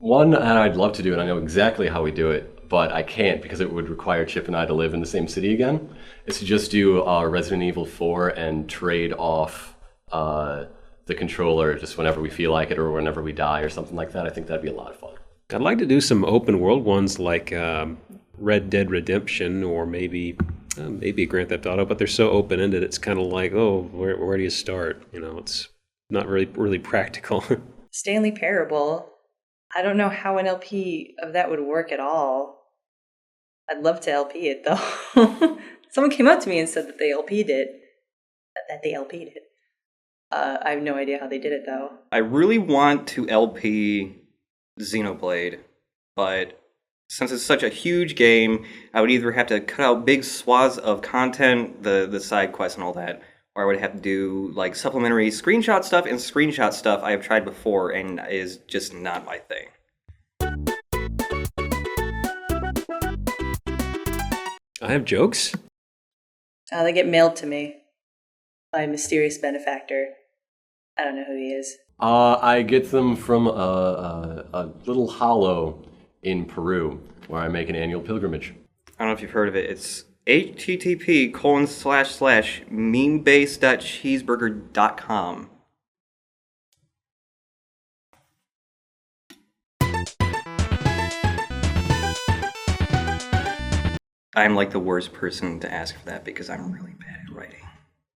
One, and I'd love to do it, I know exactly how we do it, but I can't because it would require Chip and I to live in the same city again, is to just do Resident Evil 4 and trade off the controller just whenever we feel like it or whenever we die or something like that. I think that'd be a lot of fun. I'd like to do some open world ones like Red Dead Redemption or maybe Grand Theft Auto, but they're so open-ended, it's kind of like, oh, where do you start? You know, it's not really practical. Stanley Parable. I don't know how an LP of that would work at all. I'd love to LP it, though. Someone came up to me and said that they LP'd it. That they LP'd it. I have no idea how they did it, though. I really want to LP Xenoblade, but since it's such a huge game, I would either have to cut out big swaths of content, the side quests and all that, or I would have to do like supplementary screenshot stuff, and screenshot stuff I have tried before and is just not my thing. I have jokes? They get mailed to me by a mysterious benefactor. I don't know who he is. I get them from a little hollow in Peru where I make an annual pilgrimage. I don't know if you've heard of it. It's http://memebase.cheeseburger.com. I'm like the worst person to ask for that because I'm really bad at writing.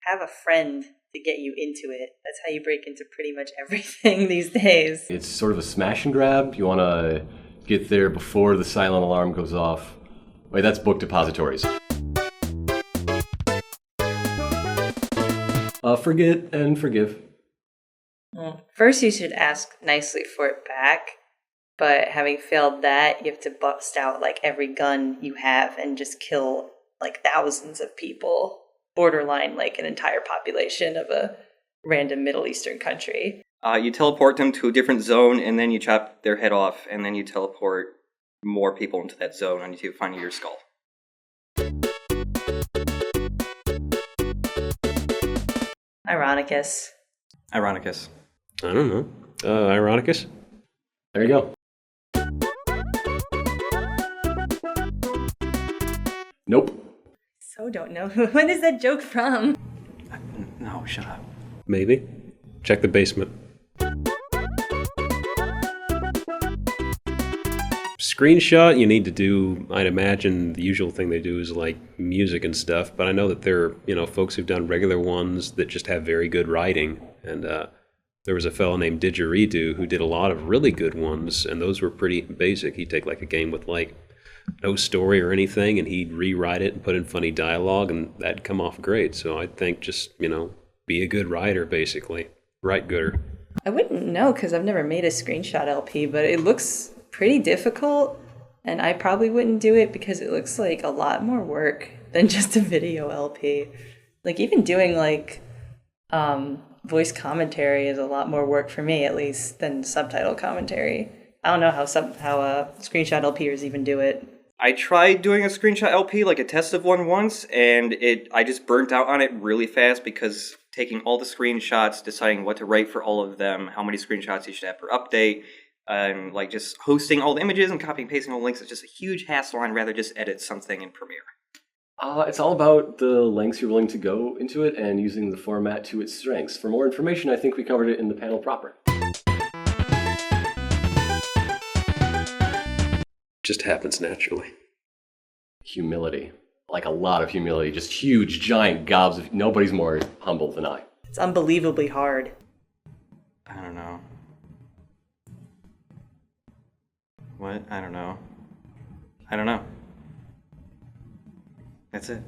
Have a friend to get you into it. That's how you break into pretty much everything these days. It's sort of a smash and grab. You want to get there before the silent alarm goes off. Wait, that's book depositories. Forget and forgive. Well, first you should ask nicely for it back, but having failed that, you have to bust out like every gun you have and just kill like thousands of people, borderline like an entire population of a random Middle Eastern country. You teleport them to a different zone, and then you chop their head off, and then you teleport more people into that zone until you find your skull. Ironicus. Ironicus. I don't know. Ironicus? There you go. Nope. So don't know. When is that joke from? No, shut up. Maybe. Check the basement. Screenshot, you need to do, I'd imagine the usual thing they do is like music and stuff, but I know that there are, folks who've done regular ones that just have very good writing, and there was a fellow named Didgeridoo who did a lot of really good ones, and those were pretty basic. He'd take like a game with like no story or anything, and he'd rewrite it and put in funny dialogue, and that'd come off great. So I think just, be a good writer, basically. Write gooder. I wouldn't know because I've never made a screenshot LP, but it looks pretty difficult, and I probably wouldn't do it because it looks like a lot more work than just a video LP. Like even doing like voice commentary is a lot more work for me, at least, than subtitle commentary. I don't know how screenshot LPers even do it. I tried doing a screenshot LP, like a test of one once, and I just burnt out on it really fast because taking all the screenshots, deciding what to write for all of them, how many screenshots you should have per update, and like just hosting all the images and copying and pasting all the links is just a huge hassle. I'd rather just edit something in Premiere. It's all about the lengths you're willing to go into it and using the format to its strengths. For more information, I think we covered it in the panel proper. Just happens naturally. Humility. Like a lot of humility. Just huge, giant gobs of... Nobody's more humble than I. It's unbelievably hard. I don't know. What? I don't know. I don't know. That's it.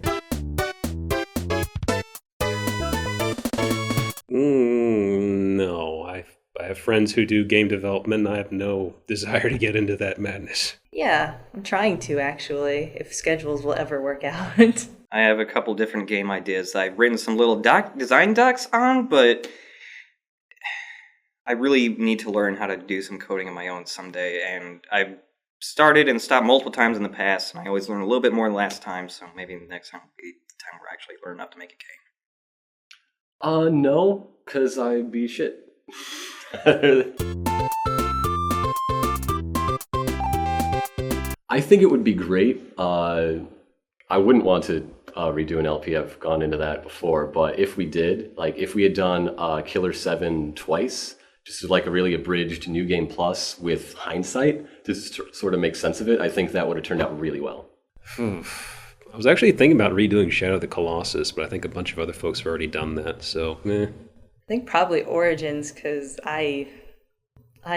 No, I have friends who do game development, and I have no desire to get into that madness. Yeah, I'm trying to, actually, if schedules will ever work out. I have a couple different game ideas that I've written some little design docs on, but I really need to learn how to do some coding of my own someday, and I've started and stopped multiple times in the past, and I always learn a little bit more last time, so maybe the next time will be the time where I actually learn enough to make a game. No, because I'd be shit. I think it would be great. I wouldn't want to redo an LP. I've gone into that before, but if we did, like if we had done Killer 7 twice, just like a really abridged New Game Plus with hindsight to sort of make sense of it, I think that would have turned out really well. I was actually thinking about redoing Shadow of the Colossus, but I think a bunch of other folks have already done that, so I think probably Origins, because I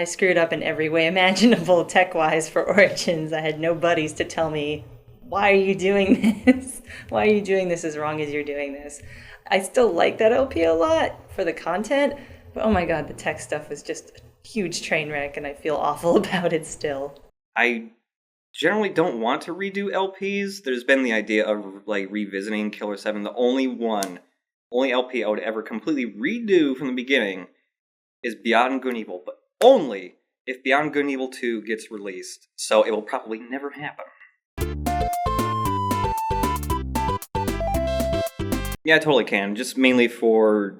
screwed up in every way imaginable tech-wise for Origins. I had no buddies to tell me, why are you doing this? Why are you doing this as wrong as you're doing this? I still like that LP a lot for the content, but oh my god, the tech stuff was just a huge train wreck, and I feel awful about it still. I generally don't want to redo LPs. There's been the idea of like revisiting Killer 7. The only LP I would ever completely redo from the beginning is Beyond Good and Evil, but only if Beyond Good and Evil 2 gets released. So it will probably never happen. Yeah, I totally can. Just mainly for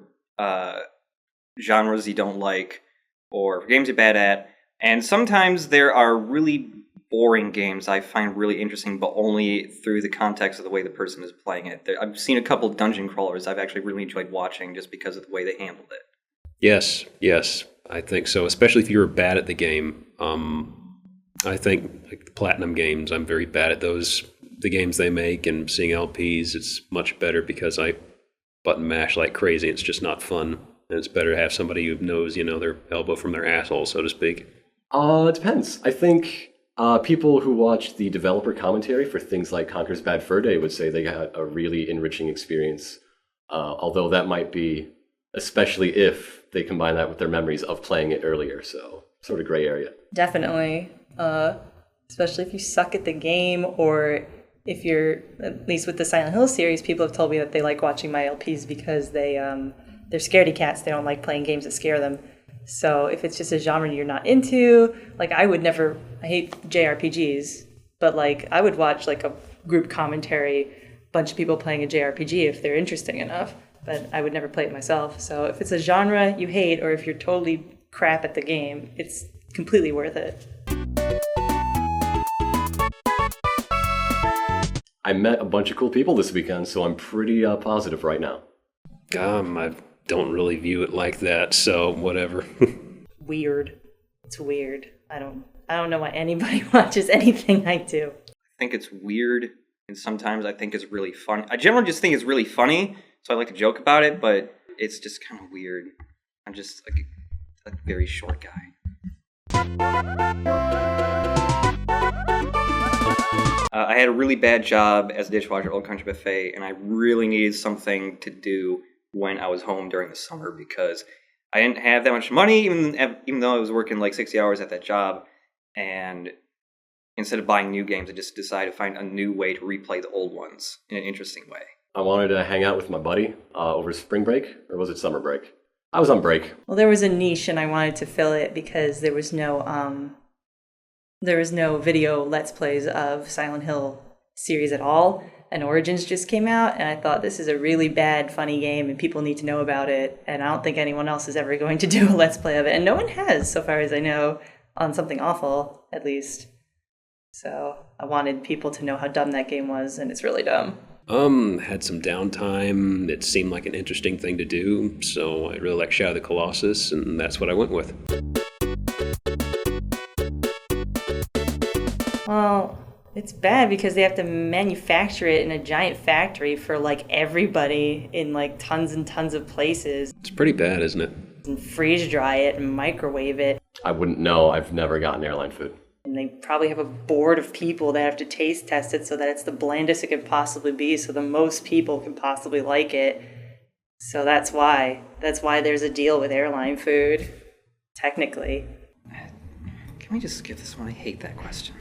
genres you don't like or for games you're bad at. And sometimes there are really boring games I find really interesting, but only through the context of the way the person is playing it. I've seen a couple dungeon crawlers I've actually really enjoyed watching just because of the way they handled it. yes, I think so, especially if you're bad at the game. I think like the Platinum games, I'm very bad at those. The games they make, and seeing LPs, it's much better because I button mash like crazy. It's just not fun. And it's better to have somebody who knows, their elbow from their asshole, so to speak. It depends. I think people who watch the developer commentary for things like Conker's Bad Fur Day would say they got a really enriching experience. Although that might be, especially if they combine that with their memories of playing it earlier. So sort of gray area. Definitely. Especially if you suck at the game, or if you're, at least with the Silent Hill series, people have told me that they like watching my LPs because they're scaredy cats. They don't like playing games that scare them. So if it's just a genre you're not into, like I hate JRPGs, but like I would watch like a group commentary, bunch of people playing a JRPG if they're interesting enough, but I would never play it myself. So if it's a genre you hate, or if you're totally crap at the game, it's completely worth it. I met a bunch of cool people this weekend, so I'm pretty positive right now. I don't really view it like that, so whatever. Weird. It's weird. I don't know why anybody watches anything I do. I think it's weird, and sometimes I think it's really funny. I generally just think it's really funny, so I like to joke about it, but it's just kind of weird. I'm just like a very short guy. I had a really bad job as a dishwasher at Old Country Buffet, and I really needed something to do when I was home during the summer because I didn't have that much money, even though I was working like 60 hours at that job. And instead of buying new games, I just decided to find a new way to replay the old ones in an interesting way. I wanted to hang out with my buddy over spring break, or was it summer break? I was on break. Well, there was a niche, and I wanted to fill it because there was no video Let's Plays of Silent Hill series at all. And Origins just came out, and I thought this is a really bad, funny game, and people need to know about it. And I don't think anyone else is ever going to do a Let's Play of it. And no one has, so far as I know, on something awful, at least. So I wanted people to know how dumb that game was, and it's really dumb. Had some downtime. It seemed like an interesting thing to do, so I really like Shadow of the Colossus, and that's what I went with. Well, it's bad because they have to manufacture it in a giant factory for like everybody in like tons and tons of places. It's pretty bad, isn't it? And freeze dry it and microwave it. I wouldn't know. I've never gotten airline food. And they probably have a board of people that have to taste test it so that it's the blandest it can possibly be, so the most people can possibly like it. So that's why there's a deal with airline food, technically. Can we just skip this one? I hate that question.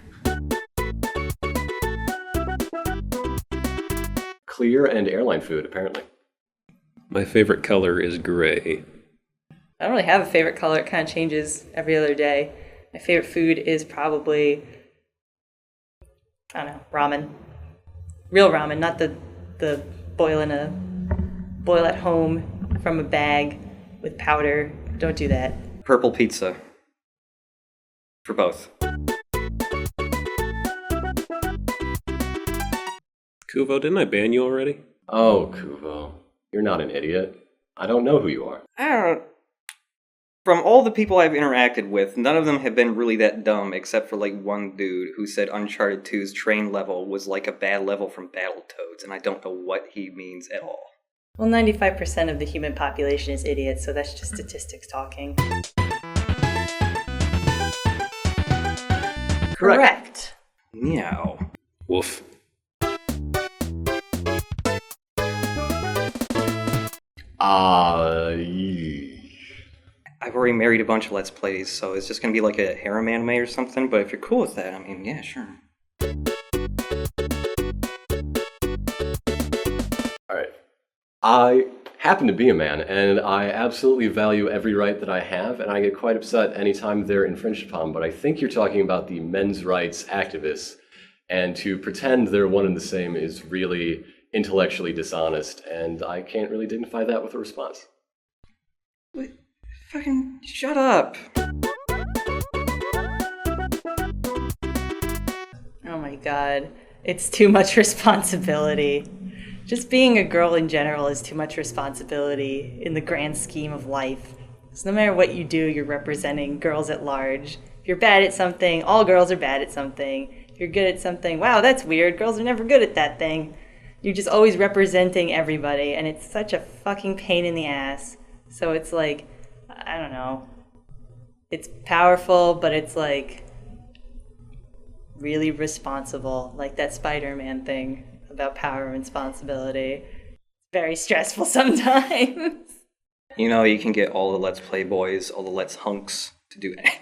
Clear and airline food, apparently. My favorite color is gray. I don't really have a favorite color. It kind of changes every other day. My favorite food is probably, I don't know, ramen. Real ramen, not the boil at home from a bag with powder. Don't do that. Purple pizza. For both. Kuvo, didn't I ban you already? Oh, Kuvo. You're not an idiot. I don't know who you are. I don't. From all the people I've interacted with, none of them have been really that dumb, except for like one dude who said Uncharted 2's train level was like a bad level from Battletoads, and I don't know what he means at all. Well, 95% of the human population is idiots, so that's just statistics talking. Correct. Meow. Woof. I've already married a bunch of Let's Plays, so it's just gonna be like a harem anime or something, but if you're cool with that, I mean, yeah, sure. Alright. I happen to be a man, and I absolutely value every right that I have, and I get quite upset anytime they're infringed upon, but I think you're talking about the men's rights activists, and to pretend they're one and the same is really intellectually dishonest, and I can't really dignify that with a response. Wait, fucking shut up. Oh my god. It's too much responsibility. Just being a girl in general is too much responsibility in the grand scheme of life. So no matter what you do, you're representing girls at large. If you're bad at something, all girls are bad at something. If you're good at something, wow, that's weird. Girls are never good at that thing. You're just always representing everybody, and it's such a fucking pain in the ass. So it's like, I don't know. It's powerful, but it's like really responsible, like that Spider-Man thing about power and responsibility. Very stressful sometimes. You know, you can get all the Let's Play boys, all the Let's hunks to do anything.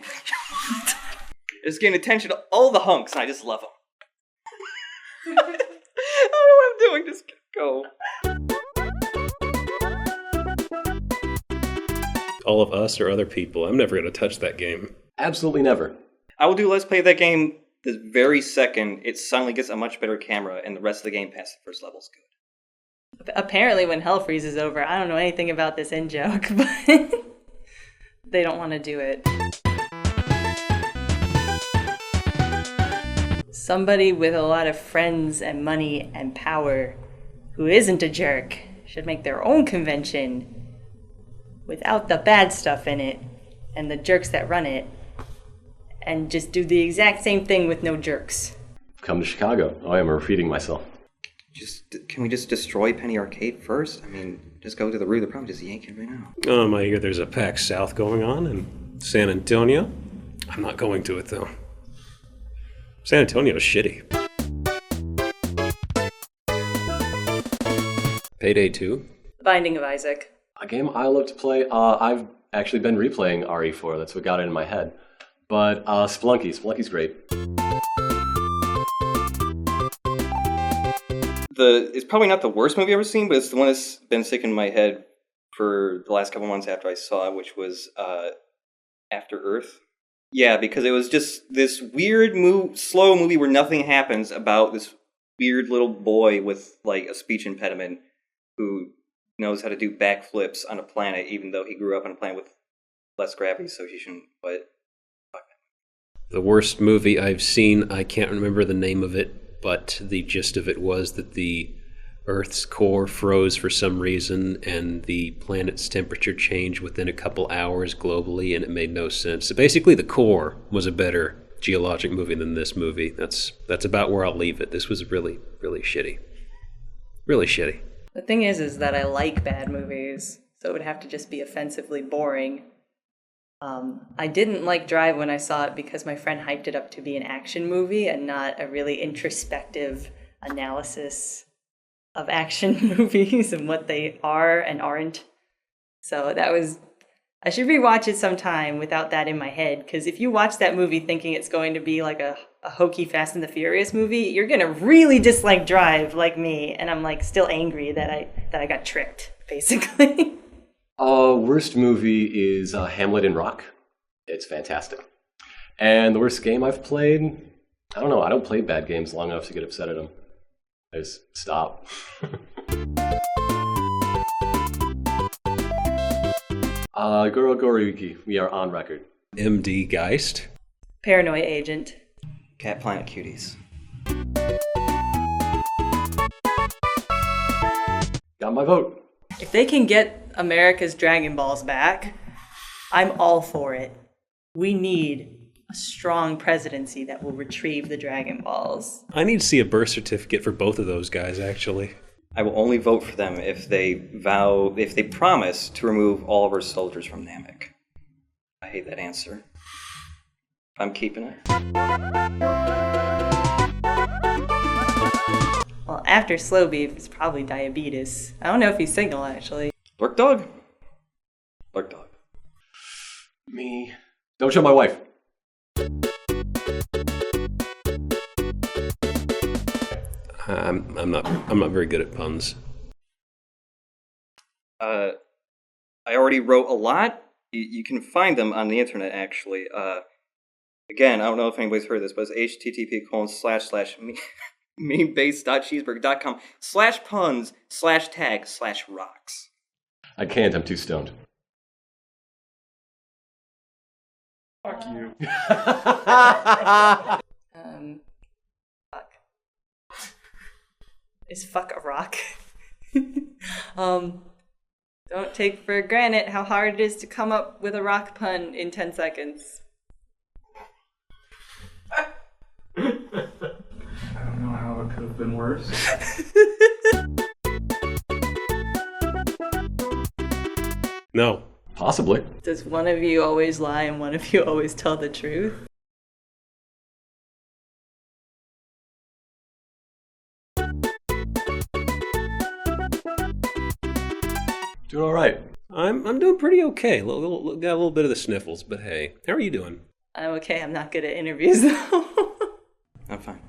Just getting attention to all the hunks, and I just love them. I don't know what I'm doing, just go. All of us or other people. I'm never going to touch that game. Absolutely never. I will do Let's Play that game the very second it suddenly gets a much better camera and the rest of the game past the first level is good. Apparently when Hell Freeze is over, I don't know anything about this in-joke, but they don't want to do it. Somebody with a lot of friends and money and power who isn't a jerk should make their own convention without the bad stuff in it and the jerks that run it, and just do the exact same thing with no jerks. Come to Chicago. Oh, I'm repeating myself. Can we just destroy Penny Arcade first? I mean, just go to the root of the problem, just yank it right now. Oh my god, there's a PAX South going on in San Antonio. I'm not going to it though. San Antonio's shitty. Payday 2. The Binding of Isaac. A game I love to play. I've actually been replaying RE4. That's what got it in my head. But Spelunky. Spelunky's great. It's probably not the worst movie I've ever seen, but it's the one that's been sticking in my head for the last couple months after I saw it, which was After Earth. Yeah, because it was just this weird, slow movie where nothing happens about this weird little boy with like a speech impediment who knows how to do backflips on a planet, even though he grew up on a planet with less gravity, so he shouldn't. But the worst movie I've seen, I can't remember the name of it, but the gist of it was that the Earth's core froze for some reason, and the planet's temperature changed within a couple hours globally, and it made no sense. So basically, The Core was a better geologic movie than this movie. That's about where I'll leave it. This was really, really shitty. Really shitty. The thing is that I like bad movies, so it would have to just be offensively boring. I didn't like Drive when I saw it because my friend hyped it up to be an action movie and not a really introspective analysis of action movies and what they are and aren't. So I should rewatch it sometime without that in my head, because if you watch that movie thinking it's going to be like a hokey Fast and the Furious movie, you're going to really dislike Drive like me, and I'm like still angry that I got tricked, basically. Worst movie is Hamlet in Rock. It's fantastic. And the worst game I've played, I don't know. I don't play bad games long enough to get upset at them. I just stop. Goro Goriyuki, we are on record. MD Geist. Paranoia Agent. Cat Planet Cuties. Got my vote. If they can get America's Dragon Balls back, I'm all for it. We need a strong presidency that will retrieve the Dragon Balls. I need to see a birth certificate for both of those guys, actually. I will only vote for them if they promise to remove all of our soldiers from Namek. I hate that answer. I'm keeping it. Well, after Slow Beef, it's probably Diabetes. I don't know if he's single, actually. Lurk Dog? Lurk Dog. Me. Don't show my wife. I'm not very good at puns. I already wrote a lot. You can find them on the internet, actually. Again, I don't know if anybody's heard this, but it's http://memebase.cheeseburger.com/puns/tag/rocks. I can't, I'm too stoned. Fuck you. Fuck. Is fuck a rock? Don't take for granted how hard it is to come up with a rock pun in 10 seconds. I don't know how it could have been worse. No. Possibly. Does one of you always lie and one of you always tell the truth? Doing all right. I'm doing pretty okay. Got a little bit of the sniffles, but hey, how are you doing? I'm okay, I'm not good at interviews though. I'm fine.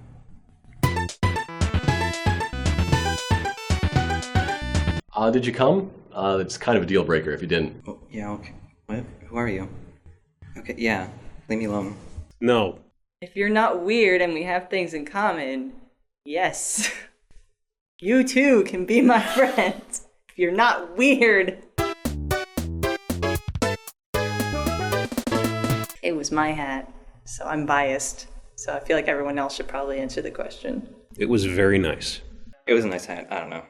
Did you come? It's kind of a deal breaker if you didn't. Oh, yeah, okay. What? Who are you? Okay, yeah. Leave me alone. No. If you're not weird and we have things in common, yes. You too can be my friend. If you're not weird. It was my hat, so I'm biased. So I feel like everyone else should probably answer the question. It was very nice. It was a nice hat. I don't know.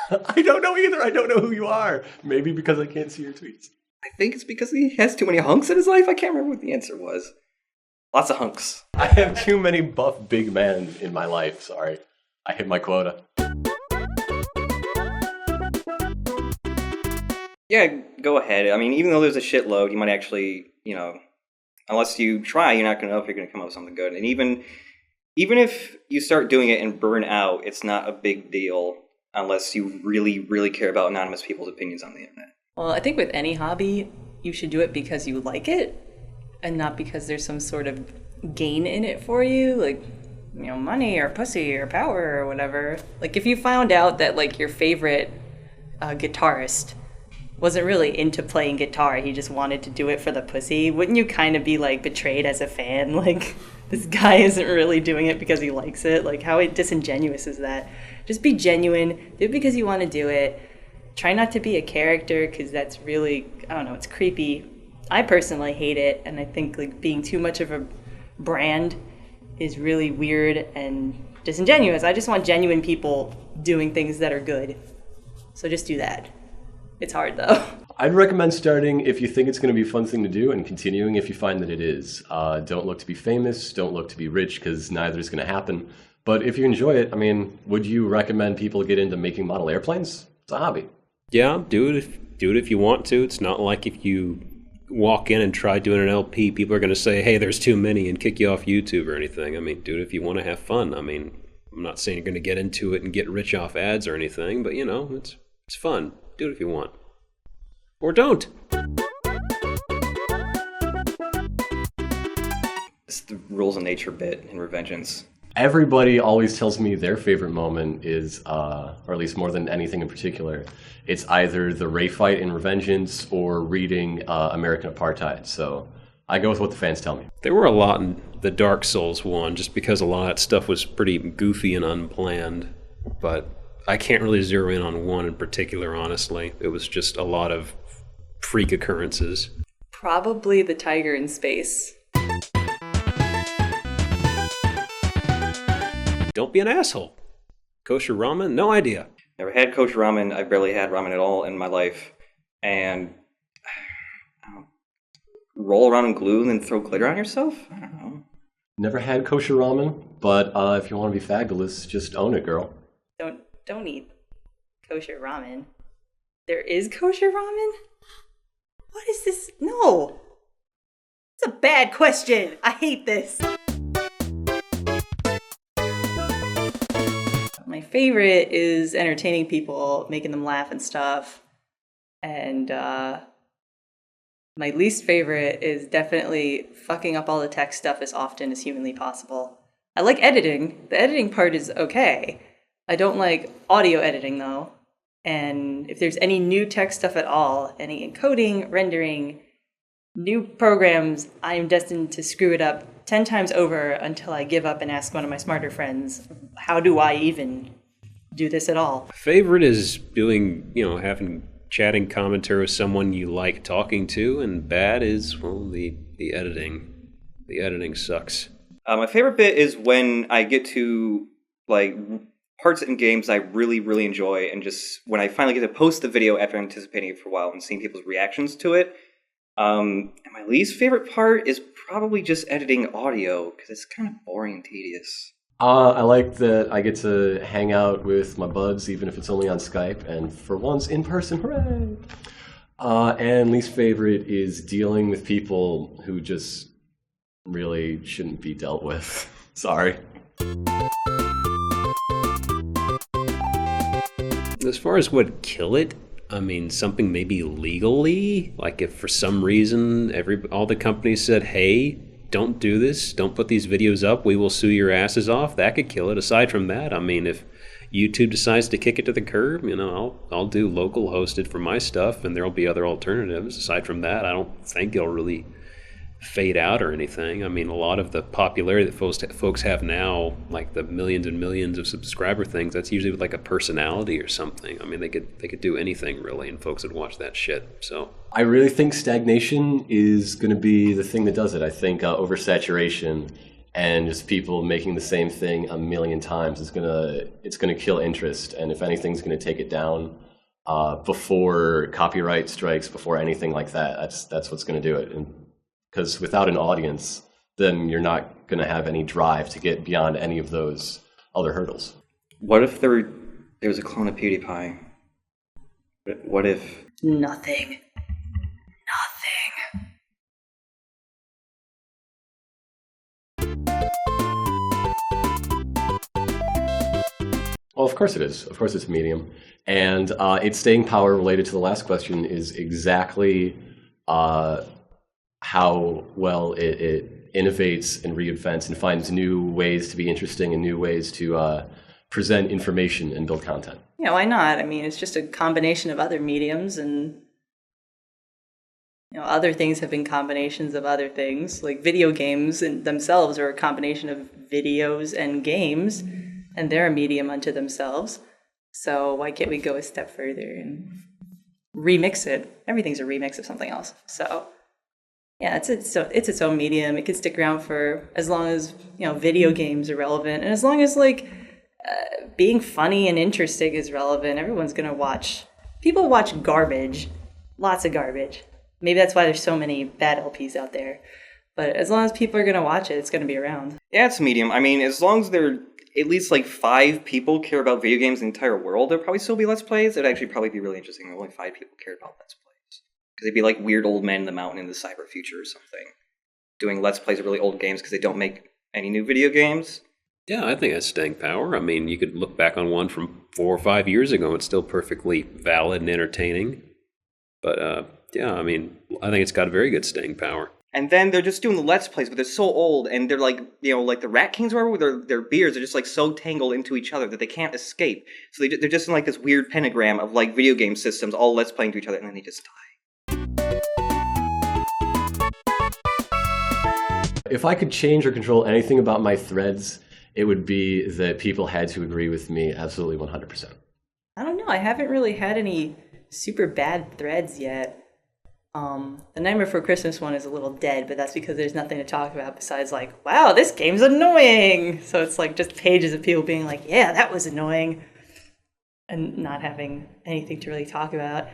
I don't know either. I don't know who you are. Maybe because I can't see your tweets. I think it's because he has too many hunks in his life. I can't remember what the answer was. Lots of hunks. I have too many buff big men in my life. Sorry. I hit my quota. Yeah, go ahead. I mean, even though there's a shitload, you might actually, unless you try, you're not going to know if you're going to come up with something good. And even if you start doing it and burn out, it's not a big deal unless you really, really care about anonymous people's opinions on the internet. Well, I think with any hobby, you should do it because you like it and not because there's some sort of gain in it for you, like, money or pussy or power or whatever. Like, if you found out that, like, your favorite guitarist wasn't really into playing guitar, he just wanted to do it for the pussy, wouldn't you kind of be, like, betrayed as a fan? Like, this guy isn't really doing it because he likes it. Like, how disingenuous is that? Just be genuine. Do it because you want to do it. Try not to be a character, because that's really, I don't know, it's creepy. I personally hate it, and I think, like, being too much of a brand is really weird and disingenuous. I just want genuine people doing things that are good. So just do that. It's hard, though. I'd recommend starting if you think it's going to be a fun thing to do, and continuing if you find that it is. Don't look to be famous, don't look to be rich, because neither is going to happen. But if you enjoy it, would you recommend people get into making model airplanes? It's a hobby. Yeah, do it if you want to. It's not like if you walk in and try doing an LP, people are going to say, hey, there's too many, and kick you off YouTube or anything. Do it if you want to have fun. I'm not saying you're going to get into it and get rich off ads or anything, but, it's fun. Do it if you want. Or don't. It's the rules of nature bit in Revengeance. Everybody always tells me their favorite moment is, or at least more than anything in particular, it's either the Ray fight in Revengeance or reading American Apartheid. So I go with what the fans tell me. There were a lot in the Dark Souls one, just because a lot of that stuff was pretty goofy and unplanned. But I can't really zero in on one in particular, honestly. It was just a lot of freak occurrences. Probably the tiger in space. don't be an asshole. Kosher ramen? No idea. Never had kosher ramen. I've barely had ramen at all in my life. And roll around in glue and then throw glitter on yourself? I don't know. Never had kosher ramen, but if you want to be fabulous, just own it, girl. Don't eat kosher ramen. There is kosher ramen? What is this? No! It's a bad question. I hate this. My favorite is entertaining people, making them laugh and stuff. And my least favorite is definitely fucking up all the tech stuff as often as humanly possible. I like editing. The editing part is okay. I don't like audio editing though. And if there's any new tech stuff at all, any encoding, rendering, new programs, I am destined to screw it up 10 times over until I give up and ask one of my smarter friends, how do I even do this at all? Favorite is doing, having chatting commentary with someone you like talking to, and bad is, well, the editing. The editing sucks. My favorite bit is when I get to, parts in games I really, really enjoy, and just when I finally get to post the video after anticipating it for a while and seeing people's reactions to it. And my least favorite part is probably just editing audio, because it's kind of boring and tedious. I like that I get to hang out with my buds, even if it's only on Skype, and for once in person, hooray! And least favorite is dealing with people who just really shouldn't be dealt with. Sorry. As far as what would kill it, I mean, something maybe legally, like if for some reason all the companies said, hey, don't do this, don't put these videos up, we will sue your asses off, that could kill it. Aside from that, I mean, if YouTube decides to kick it to the curb, I'll do local hosted for my stuff, and there'll be other alternatives. Aside from that, I don't think it'll really fade out or anything. I mean, a lot of the popularity that folks have now, like the millions and millions of subscriber things, that's usually with like a personality or something. I mean, they could do anything really, and folks would watch that shit. So I really think stagnation is going to be the thing that does it. I think oversaturation and just people making the same thing a million times it's gonna kill interest. And if anything's going to take it down before copyright strikes, before anything like that, that's what's going to do it. And because without an audience, then you're not going to have any drive to get beyond any of those other hurdles. What if there was a clone of PewDiePie? What if... Nothing. Well, of course it is. Of course it's a medium. And its staying power related to the last question is exactly how well it innovates and reinvents and finds new ways to be interesting and new ways to present information and build content. Yeah, why not? I mean, it's just a combination of other mediums, and other things have been combinations of other things. Like video games themselves are a combination of videos and games, and they're a medium unto themselves. So why can't we go a step further and remix it? Everything's a remix of something else. So yeah, it's its own medium. It can stick around for as long as video games are relevant, and as long as being funny and interesting is relevant. Everyone's gonna watch. People watch garbage, lots of garbage. Maybe that's why there's so many bad LPs out there. But as long as people are gonna watch it, it's gonna be around. Yeah, it's a medium. I mean, as long as there at least 5 people care about video games in the entire world, there'll probably still be Let's Plays. It'd actually probably be really interesting if only 5 people cared about Let's Plays. Because they'd be like weird old men in the mountain in the cyber future or something, doing Let's Plays of really old games because they don't make any new video games. Yeah, I think that's staying power. I mean, you could look back on one from 4 or 5 years ago, and it's still perfectly valid and entertaining. But yeah, I mean, I think it's got a very good staying power. And then they're just doing the Let's Plays, but they're so old, and they're like the Rat Kings or whatever, with their beards are just so tangled into each other that they can't escape. So they're just in this weird pentagram of video game systems, all Let's playing to each other, and then they just die. If I could change or control anything about my threads, it would be that people had to agree with me absolutely 100%. I don't know. I haven't really had any super bad threads yet. The Nightmare Before Christmas one is a little dead, but that's because there's nothing to talk about besides like, wow, this game's annoying. So it's like just pages of people being like, yeah, that was annoying, and not having anything to really talk about.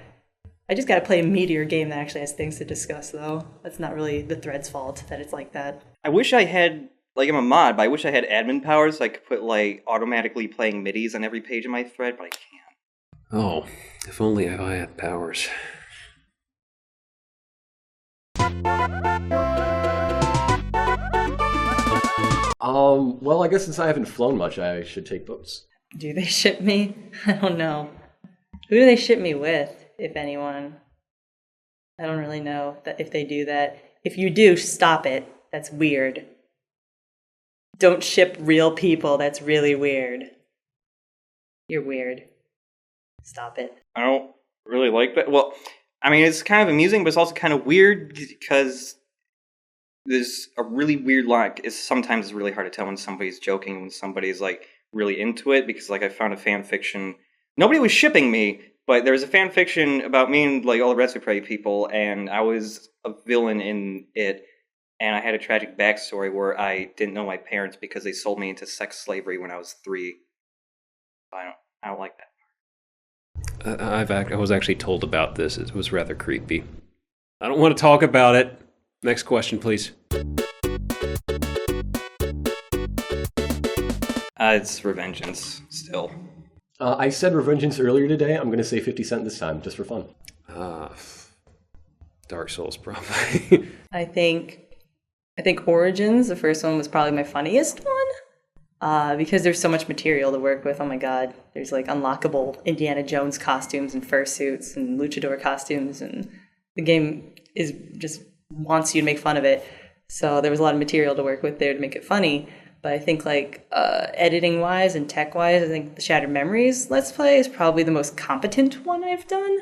I just got to play a meatier game that actually has things to discuss, though. That's not really the thread's fault that it's like that. I wish I had, like, I'm a mod, but I wish I had admin powers so I could put, like, automatically playing MIDIs on every page of my thread, but I can't. Oh, if only I had powers. Well, I guess since I haven't flown much, I should take boats. Do they ship me? I don't know. Who do they ship me with, if anyone? I don't really know that if they do that. If you do, stop it. That's weird. Don't ship real people. That's really weird. You're weird. Stop it. I don't really like that. Well, I mean, it's kind of amusing, but it's also kind of weird because there's a really weird line. Sometimes it's really hard to tell when somebody's joking, when somebody's, like, really into it, because, like, I found a fan fiction. Nobody was shipping me, but there was a fan fiction about me and, like, all the Red Prey people, and I was a villain in it, and I had a tragic backstory where I didn't know my parents because they sold me into sex slavery when I was 3. I don't like that. I was actually told about this. It was rather creepy. I don't want to talk about it. Next question, please. It's Revengeance, still. I said Revengeance earlier today. I'm going to say 50 Cent this time, just for fun. Dark Souls, probably. I think Origins, the first one, was probably my funniest one. Because there's so much material to work with. Oh my god. There's like unlockable Indiana Jones costumes and fursuits and luchador costumes, and the game is just wants you to make fun of it. So there was a lot of material to work with there to make it funny. But I think like editing wise and tech wise, I think the Shattered Memories Let's Play is probably the most competent one I've done.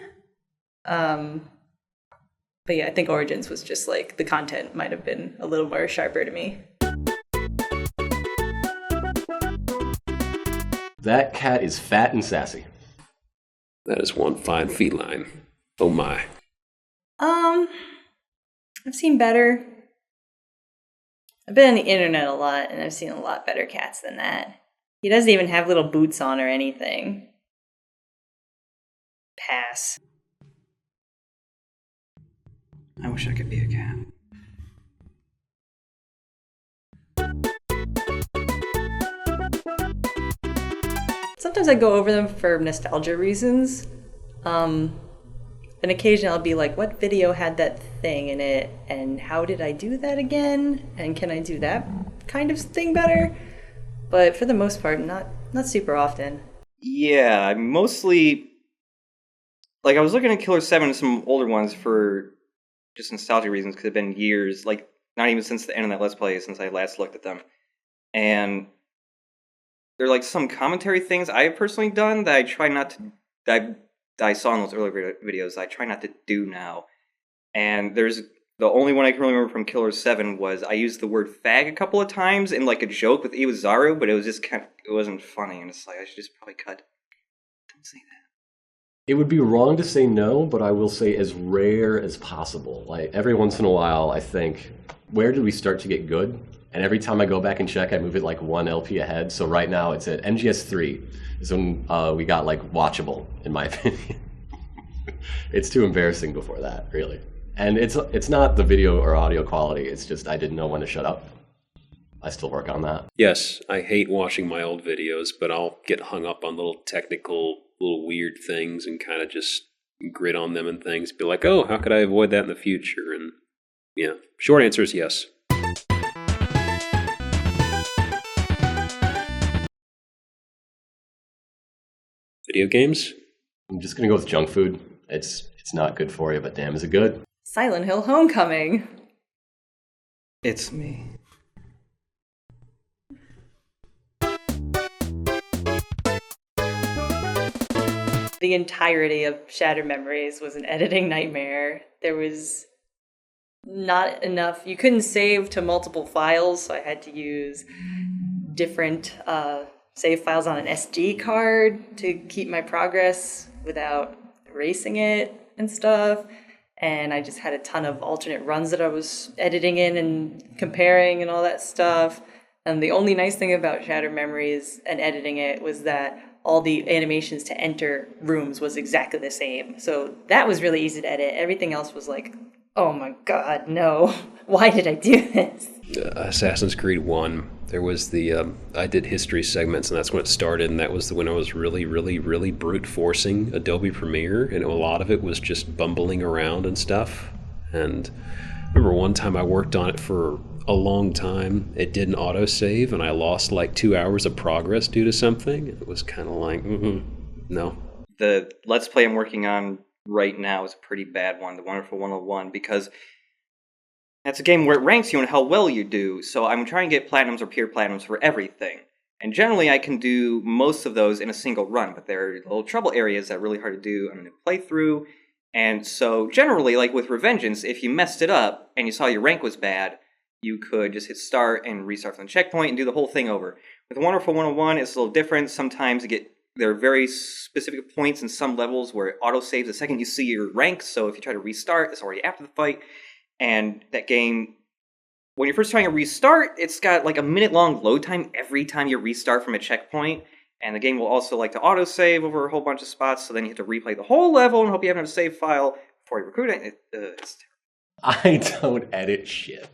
But yeah, I think Origins was just like the content might have been a little more sharper to me. That cat is fat and sassy. That is one fine feline. Oh my. I've seen better. I've been on the internet a lot, and I've seen a lot better cats than that. He doesn't even have little boots on or anything. Pass. I wish I could be a cat. Sometimes I go over them for nostalgia reasons. And occasionally I'll be like, what video had that thing in it? And how did I do that again? And can I do that kind of thing better? But for the most part, not super often. Yeah, I mostly... Like, I was looking at Killer 7 and some older ones for just nostalgia reasons, because it's been years, like, not even since the end of that Let's Play, since I last looked at them. And there are, like, some commentary things I've personally done that I try not to... that I saw in those earlier videos I try not to do now. And there's... The only one I can really remember from Killer 7 was I used the word fag a couple of times in, like, a joke with Iwazaru, but it was just kind of... It wasn't funny, and it's like, I should just probably cut. Don't say that. It would be wrong to say no, but I will say as rare as possible. Like, every once in a while, I think, where did we start to get good? And every time I go back and check, I move it like 1 LP ahead. So right now, it's at MGS3 is when we got, like, watchable, in my opinion. It's too embarrassing before that, really. And it's not the video or audio quality, it's just I didn't know when to shut up. I still work on that. Yes, I hate watching my old videos, but I'll get hung up on little technical, little weird things and kind of just grit on them and things. Be like, oh, how could I avoid that in the future? And yeah, short answer is yes. Video games? I'm just gonna go with junk food. It's not good for you, but damn, is it good? Silent Hill Homecoming. It's me. The entirety of Shattered Memories was an editing nightmare. There was not enough. You couldn't save to multiple files, so I had to use different save files on an SD card to keep my progress without erasing it and stuff. and I just had a ton of alternate runs that I was editing in and comparing and all that stuff. And the only nice thing about Shattered Memories and editing it was that all the animations to enter rooms was exactly the same. So that was really easy to edit. Everything else was like, oh my god, no. Why did I do this? Assassin's Creed 1, there was I did history segments, and that's when it started, and that was when I was really, really, really brute forcing Adobe Premiere, and a lot of it was just bumbling around and stuff. And I remember one time I worked on it for a long time. It didn't autosave, and I lost like 2 hours of progress due to something. It was kind of like, no. The Let's Play I'm working on right now is a pretty bad one, The Wonderful 101, because that's a game where it ranks you on how well you do, so I'm trying to get platinums or pure platinums for everything. And generally I can do most of those in a single run, but there are little trouble areas that are really hard to do on a playthrough. And so generally, like with Revengeance, if you messed it up and you saw your rank was bad, you could just hit start and restart from the checkpoint and do the whole thing over. With Wonderful 101, it's a little different. Sometimes there are very specific points in some levels where it auto-saves the second you see your rank, so if you try to restart, it's already after the fight. And that game, when you're first trying to restart, it's got like a minute-long load time every time you restart from a checkpoint. And the game will also like to auto-save over a whole bunch of spots, so then you have to replay the whole level and hope you have a save file before you recruit it. It's terrible. I don't edit shit.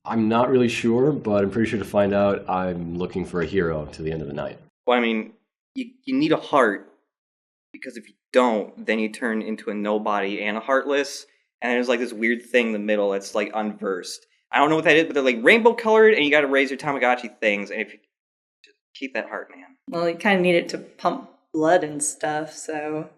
I'm not really sure, but I'm pretty sure to find out I'm looking for a hero to the end of the night. Well, I mean, you need a heart, because if you don't, then you turn into a nobody and a heartless, and there's like this weird thing in the middle that's like unversed. I don't know what that is, but they're like rainbow colored, and you gotta raise your Tamagotchi things, and if you just keep that heart, man. Well, you kind of need it to pump blood and stuff, so...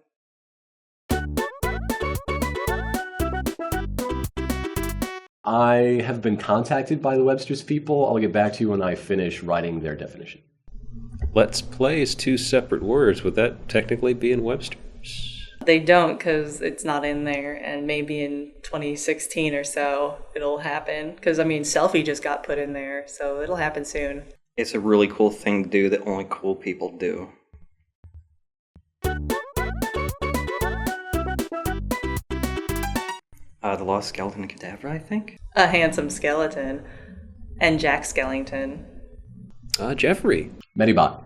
I have been contacted by the Webster's people. I'll get back to you when I finish writing their definition. Let's play is two separate words. Would that technically be in Webster's? They don't, because it's not in there, and maybe in 2016 or so it'll happen. Because, I mean, Selfie just got put in there, so it'll happen soon. It's a really cool thing to do that only cool people do. The Lost Skeleton and Cadaver, I think? A Handsome Skeleton. And Jack Skellington. Jeffrey. Medibot.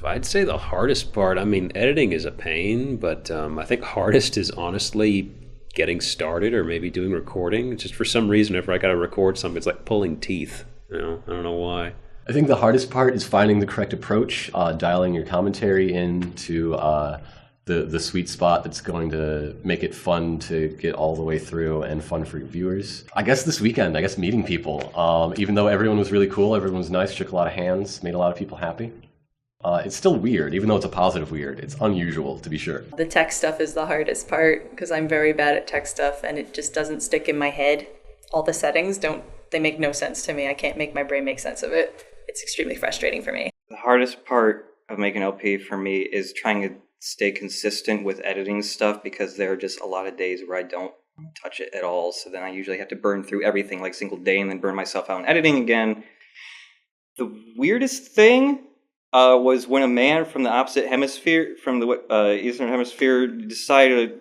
I'd say the hardest part, I mean, editing is a pain, but I think hardest is honestly getting started or maybe doing recording. Just for some reason, whenever I got to record something, it's like pulling teeth. You know, I don't know why. I think the hardest part is finding the correct approach, dialing your commentary into the sweet spot that's going to make it fun to get all the way through and fun for your viewers. I guess this weekend, meeting people. Even though everyone was really cool, everyone was nice, shook a lot of hands, made a lot of people happy. It's still weird, even though it's a positive weird. It's unusual, to be sure. The tech stuff is the hardest part, because I'm very bad at tech stuff, and it just doesn't stick in my head. All the settings they make no sense to me. I can't make my brain make sense of it. It's extremely frustrating for me. The hardest part of making LP for me is trying to stay consistent with editing stuff, because there are just a lot of days where I don't touch it at all, so then I usually have to burn through everything like a single day and then burn myself out in editing again. The weirdest thing was when a man from the opposite hemisphere, from the Eastern Hemisphere,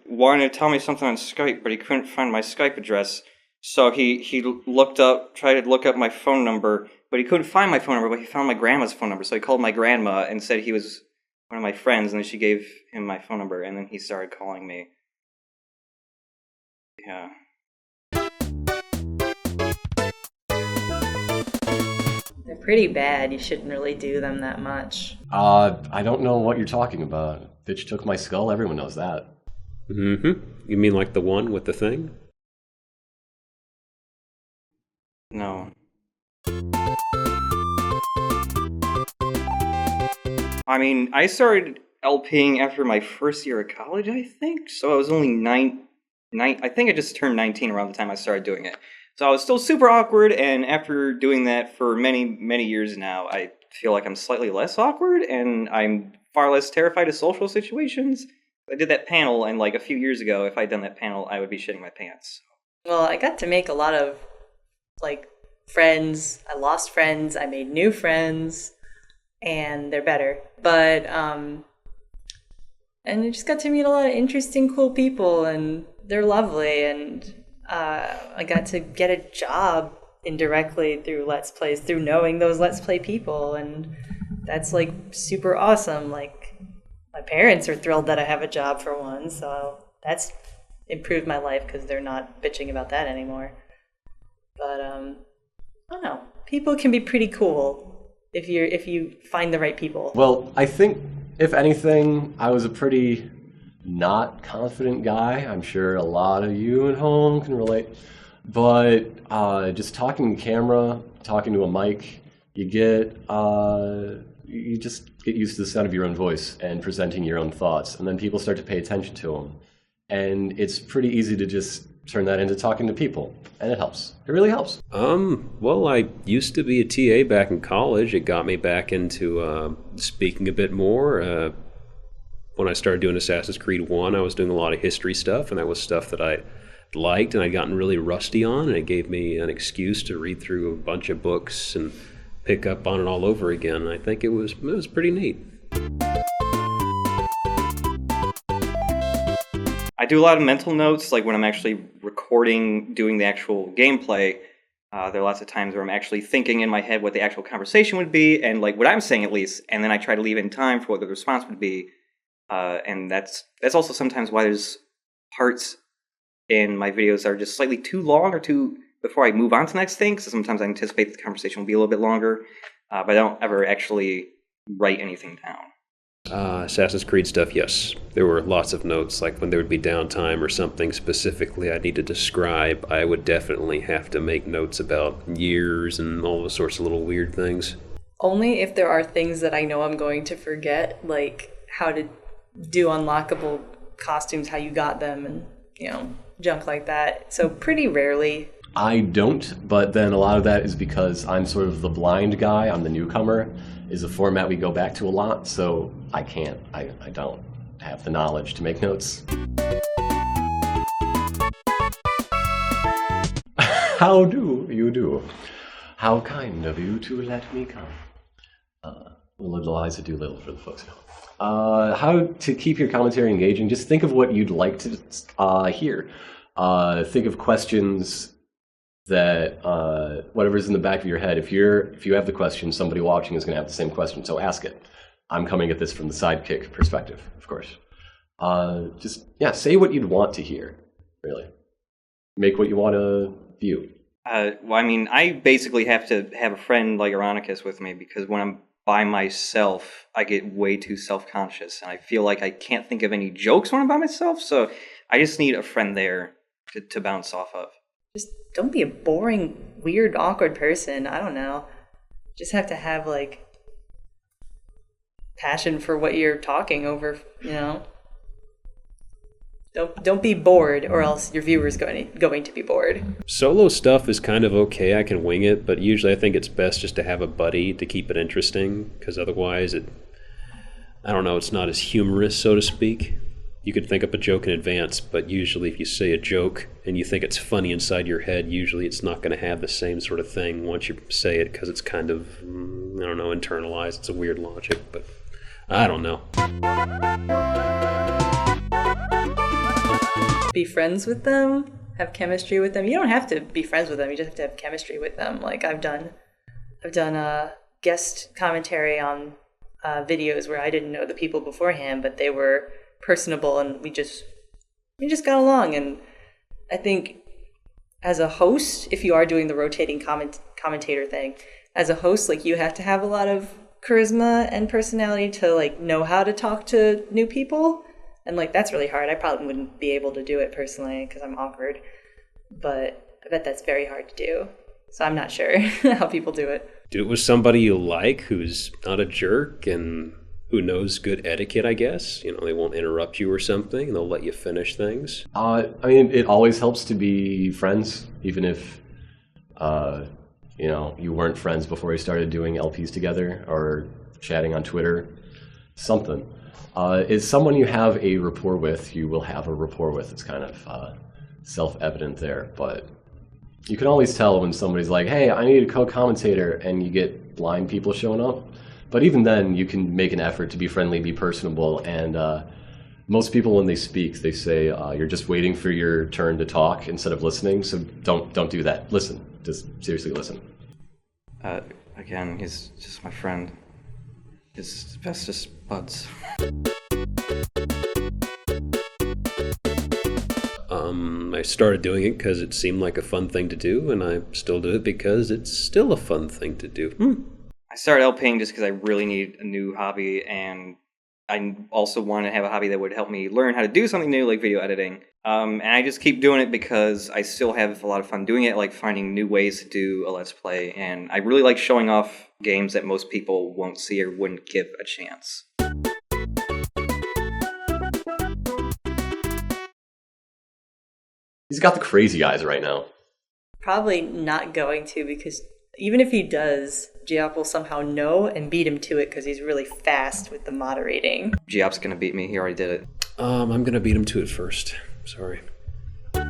wanted to tell me something on Skype, but he couldn't find my Skype address. So he tried to look up my phone number, but he couldn't find my phone number, but he found my grandma's phone number. So he called my grandma and said he was one of my friends, and then she gave him my phone number, and then he started calling me. Yeah. They're pretty bad. You shouldn't really do them that much. I don't know what you're talking about. Bitch took my skull, everyone knows that. Mm-hmm. You mean like the one with the thing? No. I mean, I started LPing after my first year of college, I think. So I was only I think I just turned 19 around the time I started doing it. So I was still super awkward, and after doing that for many, many years now, I feel like I'm slightly less awkward, and I'm far less terrified of social situations. I did that panel, and like a few years ago, if I'd done that panel, I would be shitting my pants. Well, I got to make a lot of, friends. I lost friends. I made new friends. and they're better. But and I just got to meet a lot of interesting, cool people, and they're lovely. And I got to get a job indirectly through Let's Plays, through knowing those Let's Play people, and that's like super awesome. Like, my parents are thrilled that I have a job for one, so that's improved my life because they're not bitching about that anymore. But I don't know. People can be pretty cool if you find the right people. Well, I think, if anything, I was a pretty not confident guy. I'm sure a lot of you at home can relate. But just talking to camera, talking to a mic, you just get used to the sound of your own voice and presenting your own thoughts, and then people start to pay attention to them. And it's pretty easy to just turn that into talking to people, and it helps. It really helps. Well, I used to be a TA back in college. It got me back into speaking a bit more. When I started doing Assassin's Creed 1, I was doing a lot of history stuff, and that was stuff that I liked and I'd gotten really rusty on, and it gave me an excuse to read through a bunch of books and pick up on it all over again. I think it was pretty neat. I do a lot of mental notes, like when I'm actually recording, doing the actual gameplay. There are lots of times where I'm actually thinking in my head what the actual conversation would be, and like what I'm saying at least, and then I try to leave in time for what the response would be. And that's also sometimes why there's parts in my videos that are just slightly too long or too before I move on to the next thing. So sometimes I anticipate the conversation will be a little bit longer, but I don't ever actually write anything down. Assassin's Creed stuff, yes. There were lots of notes, like when there would be downtime or something specifically I need to describe, I would definitely have to make notes about years and all those sorts of little weird things. Only if there are things that I know I'm going to forget, like how to do unlockable costumes, how you got them, and, you know, junk like that. So pretty rarely. I don't, but then a lot of that is because I'm sort of the blind guy. I'm the newcomer. Is a format we go back to a lot, so I can't. I don't have the knowledge to make notes. How do you do? How kind of you to let me come. Little Eliza Doolittle for the folks at home. How to keep your commentary engaging? Just think of what you'd like to hear. Think of questions that whatever's in the back of your head. If you have the question, somebody watching is going to have the same question, so ask it. I'm coming at this from the sidekick perspective, of course. Say what you'd want to hear, really. Make what you want to view. Well, I mean, I basically have to have a friend like Ironicus with me, because when I'm by myself, I get way too self-conscious, and I feel like I can't think of any jokes when I'm by myself, so I just need a friend there to bounce off of. Just don't be a boring, weird, awkward person. I don't know. Just have to have, like, passion for what you're talking over, you know? Don't be bored, or else your viewer's going to be bored. Solo stuff is kind of okay. I can wing it, but usually I think it's best just to have a buddy to keep it interesting, because otherwise it's not as humorous, so to speak. You could think up a joke in advance, but usually if you say a joke and you think it's funny inside your head, usually it's not going to have the same sort of thing once you say it, because it's kind of, internalized. It's a weird logic, but I don't know. Be friends with them, have chemistry with them. You don't have to be friends with them, you just have to have chemistry with them. Like, I've done a guest commentary on videos where I didn't know the people beforehand, but they were personable, and we just got along. And I think as a host, if you are doing the rotating commentator thing, as a host, like, you have to have a lot of charisma and personality to, like, know how to talk to new people. And, like, that's really hard. I probably wouldn't be able to do it personally because I'm awkward, but I bet that's very hard to do. So I'm not sure how people do it. Do it with somebody you like, who's not a jerk and who knows good etiquette, I guess. You know, they won't interrupt you or something, and they'll let you finish things. It always helps to be friends, even if, you weren't friends before you started doing LPs together or chatting on Twitter, something. Is someone you have a rapport with, you will have a rapport with. It's kind of self-evident there, but you can always tell when somebody's like, hey, I need a co-commentator, and you get blind people showing up. But even then, you can make an effort to be friendly, be personable, and most people, when they speak, they say you're just waiting for your turn to talk instead of listening. So don't do that. Listen. Just seriously listen. Again, he's just my friend. His bestest buds. I started doing it because it seemed like a fun thing to do, and I still do it because it's still a fun thing to do. I started LPing just because I really need a new hobby, and I also want to have a hobby that would help me learn how to do something new, like video editing. And I just keep doing it because I still have a lot of fun doing it, like finding new ways to do a Let's Play, and I really like showing off games that most people won't see or wouldn't give a chance. He's got the crazy eyes right now. Probably not going to, because even if he does, Geop will somehow know and beat him to it because he's really fast with the moderating. Geop's gonna beat me. He already did it. I'm gonna beat him to it first. Sorry. I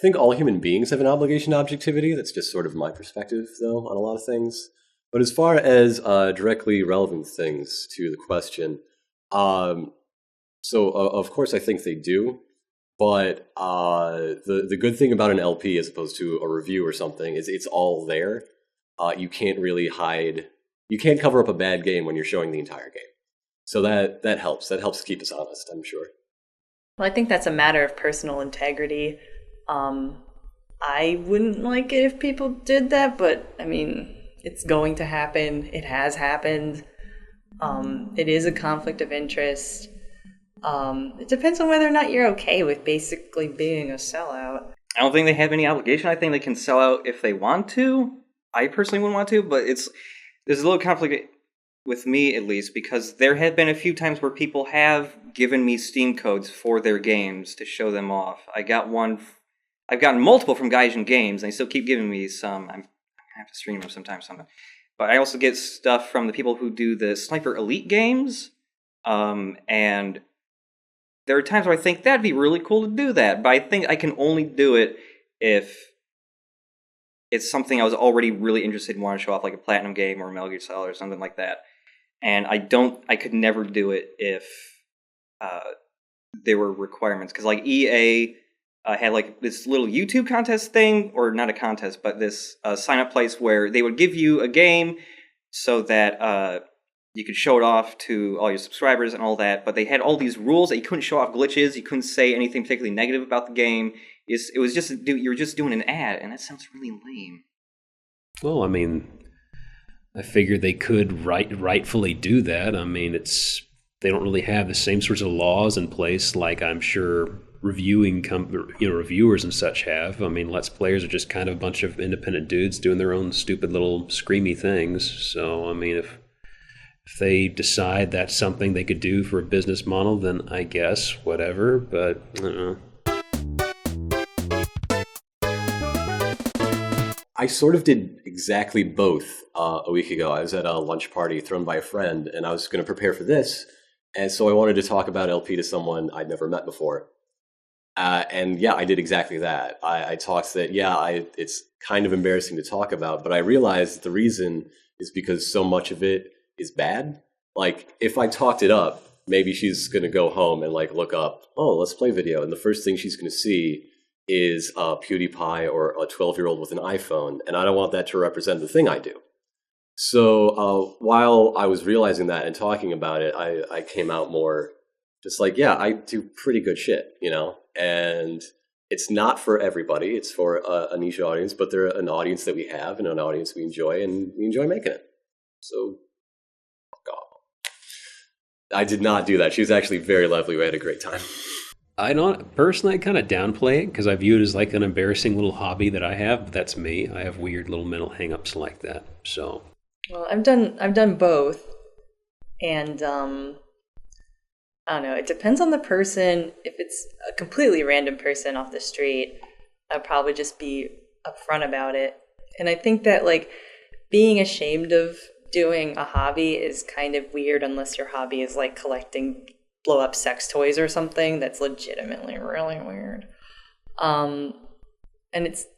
think all human beings have an obligation to objectivity. That's just sort of my perspective, though, on a lot of things. But as far as directly relevant things to the question, of course I think they do. But the good thing about an LP as opposed to a review or something is it's all there. You can't really hide. You can't cover up a bad game when you're showing the entire game. So that helps. That helps keep us honest, I'm sure. Well, I think that's a matter of personal integrity. I wouldn't like it if people did that, but I mean, it's going to happen. It has happened. It is a conflict of interest. It depends on whether or not you're okay with basically being a sellout. I don't think they have any obligation. I think they can sell out if they want to. I personally wouldn't want to, but there's a little conflict with me, at least, because there have been a few times where people have given me Steam codes for their games to show them off. I've gotten multiple from Gaijin Games, and they still keep giving me some. I have to stream them sometimes. But I also get stuff from the people who do the Sniper Elite games, and there are times where I think that'd be really cool to do that, but I think I can only do it if it's something I was already really interested in wanting to show off, like a Platinum game or a Metal Gear Solid or something like that. And I could never do it if there were requirements, because like EA had like this little YouTube contest thing, or not a contest, but this sign-up place where they would give you a game so that you could show it off to all your subscribers and all that, but they had all these rules that you couldn't show off glitches, you couldn't say anything particularly negative about the game. It was just, you were just doing an ad, and that sounds really lame. Well, I mean, I figured they could rightfully do that. I mean, they don't really have the same sorts of laws in place like I'm sure reviewers and such have. I mean, Let's Players are just kind of a bunch of independent dudes doing their own stupid little screamy things. So, I mean, if they decide that's something they could do for a business model, then I guess whatever. But I don't know. I sort of did exactly both a week ago. I was at a lunch party thrown by a friend, and I was going to prepare for this. And so I wanted to talk about LP to someone I'd never met before. And yeah, I did exactly that. I talked that, it's kind of embarrassing to talk about, but I realized the reason is because so much of it is bad. Like, if I talked it up, maybe she's going to go home and like look up, Let's Play video. And the first thing she's going to see is PewDiePie or a 12-year-old with an iPhone, and I don't want that to represent the thing I do. So while I was realizing that and talking about it, I came out more just like, I do pretty good shit, and it's not for everybody. It's for a niche audience, but they're an audience that we have and an audience we enjoy, and we enjoy making it. So, fuck off. I did not do that. She was actually very lovely. We had a great time. I don't personally kind of downplay it because I view it as like an embarrassing little hobby that I have. But that's me. I have weird little mental hang-ups like that. So, well, I've done both, and I don't know. It depends on the person. If it's a completely random person off the street, I'd probably just be upfront about it. And I think that like being ashamed of doing a hobby is kind of weird unless your hobby is like collecting blow up sex toys or something. That's legitimately really weird. And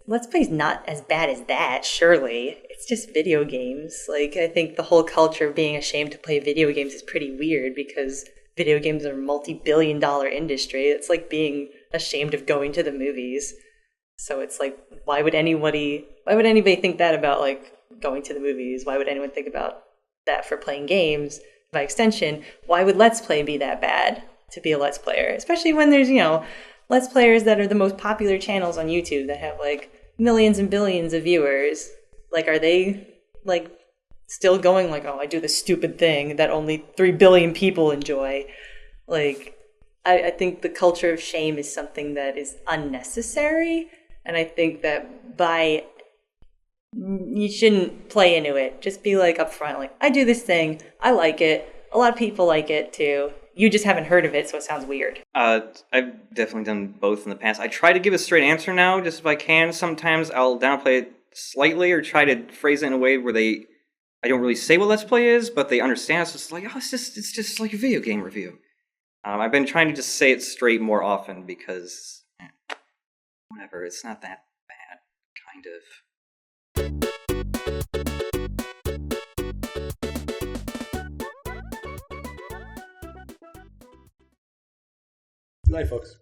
Let's Play's not as bad as that, surely. It's just video games. Like, I think the whole culture of being ashamed to play video games is pretty weird because video games are a multi-billion-dollar industry. It's like being ashamed of going to the movies. So it's like, why would anybody think that about, like, going to the movies? Why would anyone think about that for playing games? By extension, why would Let's Play be that bad to be a Let's Player? Especially when there's, Let's Players that are the most popular channels on YouTube that have, like, millions and billions of viewers. Like, are they, like, still going, like, oh, I do this stupid thing that only 3 billion people enjoy? Like, I think the culture of shame is something that is unnecessary, and I think that you shouldn't play into it. Just be, like, upfront, like, I do this thing, I like it, a lot of people like it, too. You just haven't heard of it, so it sounds weird. I've definitely done both in the past. I try to give a straight answer now, just if I can. Sometimes I'll downplay it slightly or try to phrase it in a way where I don't really say what Let's Play is, but they understand. So it's like, oh, it's just like a video game review. I've been trying to just say it straight more often because, whatever, it's not that bad, kind of. Good night, folks.